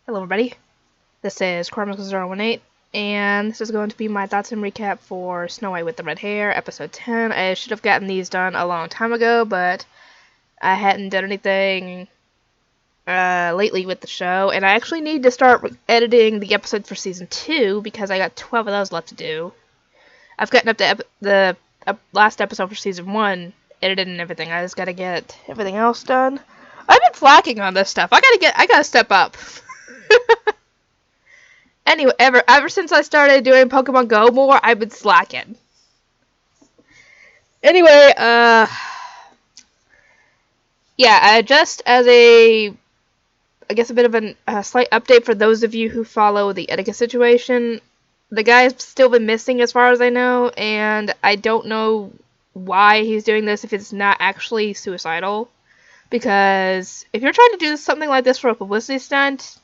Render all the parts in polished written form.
Hello everybody, this is Cormac018, and this is going to be my thoughts and recap for Snow White with the Red Hair, episode 10. I should have gotten these done a long time ago, but I hadn't done anything lately with the show, and I actually need to start editing the episode for season 2, because I got 12 of those left to do. I've gotten up to the last episode for season 1 edited and everything. I just gotta get everything else done. I've been slacking on this stuff. I gotta step up. Anyway, ever since I started doing Pokemon Go more, I've been slacking. Anyway, yeah, just as I guess a bit of a slight update for those of you who follow the etiquette situation. The guy's still been missing as far as I know, and I don't know why he's doing this if it's not actually suicidal. Because if you're trying to do something like this for a publicity stunt,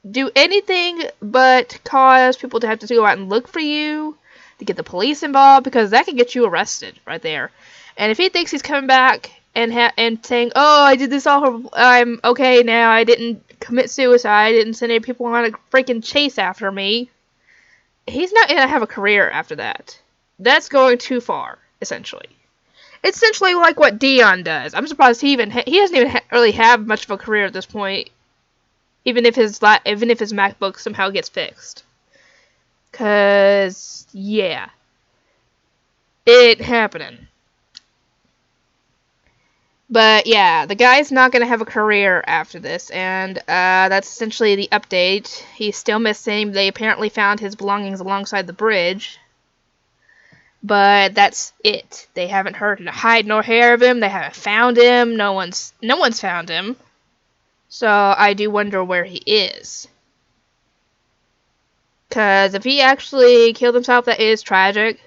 do anything but cause people to have to go out and look for you, to get the police involved, because that can get you arrested right there. And if he thinks he's coming back and saying, "Oh, I did this all, I'm okay now, I didn't commit suicide, I didn't send any people on a freaking chase after me," he's not gonna have a career after that. That's going too far, essentially. It's essentially like what Dion does. I'm surprised he doesn't even really have much of a career at this point. Even if his MacBook somehow gets fixed. 'Cause, yeah. It happening. But, yeah, the guy's not gonna have a career after this, and, that's essentially the update. He's still missing. They apparently found his belongings alongside the bridge. But that's it. They haven't heard hide nor hair of him. They haven't found him. No one's found him. So I do wonder where he is. Because if he actually killed himself, that is tragic.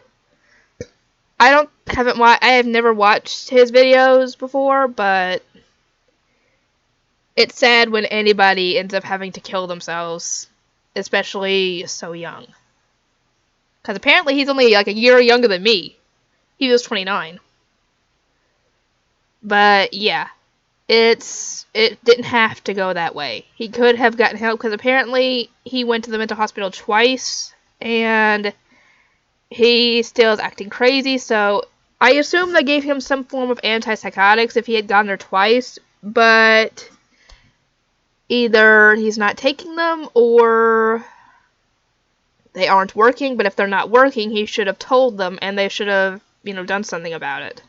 I have never watched his videos before, but it's sad when anybody ends up having to kill themselves, especially so young. Because apparently he's only like a year younger than me. He was 29. But yeah. It didn't have to go that way. He could have gotten help, because apparently he went to the mental hospital twice, and he still is acting crazy, so I assume they gave him some form of antipsychotics if he had gone there twice, but either he's not taking them, or they aren't working, but if they're not working, he should have told them, and they should have, done something about it.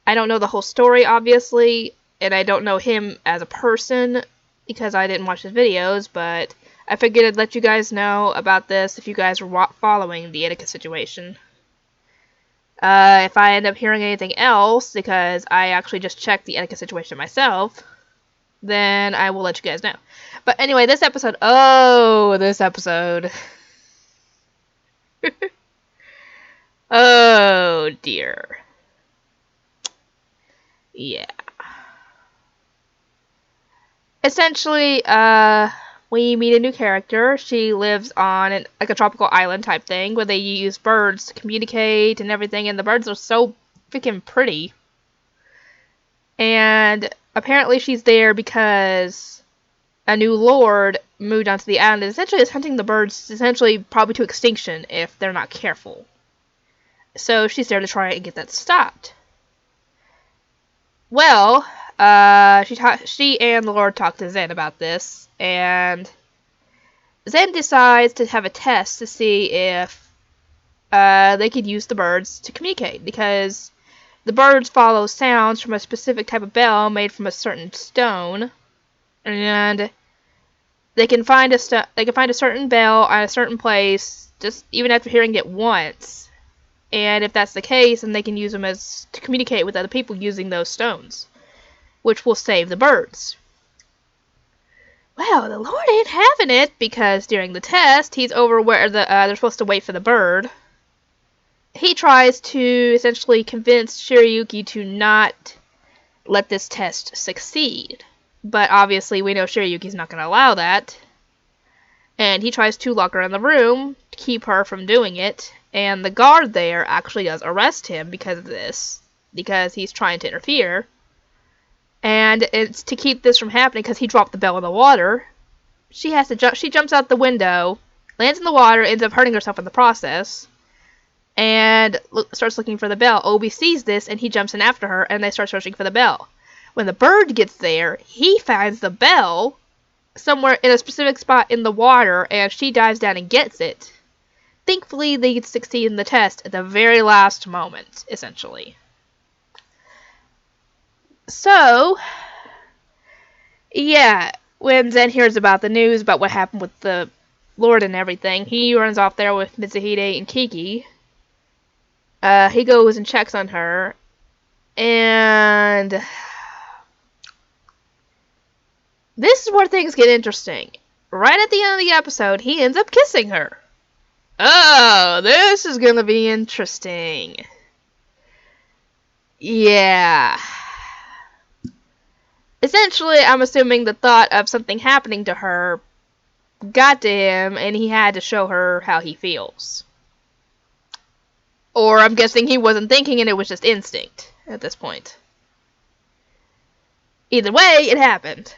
I don't know the whole story, obviously, and I don't know him as a person because I didn't watch his videos, but I figured I'd let you guys know about this if you guys were following the etiquette situation. If I end up hearing anything else, because I actually just checked the etiquette situation myself, then I will let you guys know. But anyway, this episode. Oh, dear. Yeah. Essentially, we meet a new character. She lives on like a tropical island type thing where they use birds to communicate and everything, and the birds are so freaking pretty. And apparently she's there because a new lord moved onto the island and essentially is hunting the birds, essentially probably to extinction if they're not careful. So she's there to try and get that stopped. Well, she and the Lord talk to Zen about this, and Zen decides to have a test to see if they could use the birds to communicate, because the birds follow sounds from a specific type of bell made from a certain stone, and they can find a certain bell at a certain place just even after hearing it once. And if that's the case, then they can use them to communicate with other people using those stones, which will save the birds. Well, the Lord ain't having it, because during the test, he's over where they're supposed to wait for the bird. He tries to essentially convince Shiryuki to not let this test succeed. But obviously, we know Shiryuki's not going to allow that. And he tries to lock her in the room to keep her from doing it. And the guard there actually does arrest him because of this, because he's trying to interfere. And it's to keep this from happening because he dropped the bell in the water. she has to jump. She jumps out the window, lands in the water, ends up hurting herself in the process, and starts looking for the bell. Obi sees this, and he jumps in after her, and they start searching for the bell. When the bird gets there, he finds the bell somewhere in a specific spot in the water, and she dives down and gets it. Thankfully, they succeed in the test at the very last moment, essentially. So, yeah, when Zen hears about the news about what happened with the Lord and everything, he runs off there with Mitsuhide and Kiki. He goes and checks on her, and this is where things get interesting. Right at the end of the episode, he ends up kissing her. Oh, this is gonna be interesting. Yeah. Essentially, I'm assuming the thought of something happening to her got to him, and he had to show her how he feels. Or I'm guessing he wasn't thinking and it was just instinct at this point. Either way, it happened.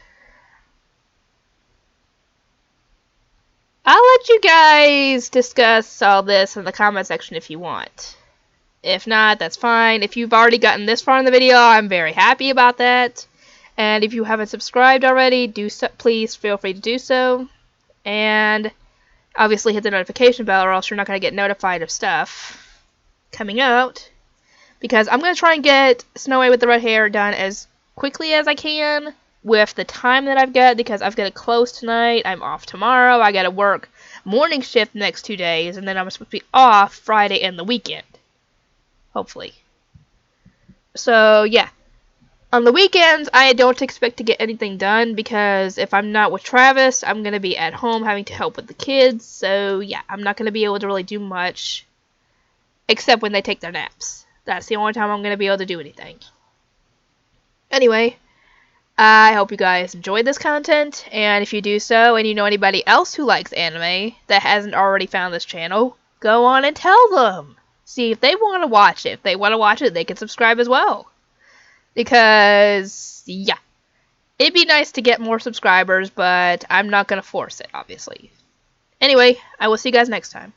I'll let you guys discuss all this in the comment section if you want. If not, that's fine. If you've already gotten this far in the video, I'm very happy about that. And if you haven't subscribed already, please feel free to do so. And obviously hit the notification bell, or else you're not going to get notified of stuff coming out. Because I'm going to try and get Snow White with the Red Hair done as quickly as I can with the time that I've got, because I've got to close tonight. I'm off tomorrow. I got to work morning shift the next 2 days, and then I'm supposed to be off Friday and the weekend. Hopefully. So, yeah. On the weekends, I don't expect to get anything done, because if I'm not with Travis, I'm going to be at home having to help with the kids. So, yeah, I'm not going to be able to really do much, except when they take their naps. That's the only time I'm going to be able to do anything. Anyway, I hope you guys enjoyed this content, and if you do so, and you know anybody else who likes anime that hasn't already found this channel, go on and tell them. See if they want to watch it. If they want to watch it, they can subscribe as well. Because, yeah, it'd be nice to get more subscribers, but I'm not going to force it, obviously. Anyway, I will see you guys next time.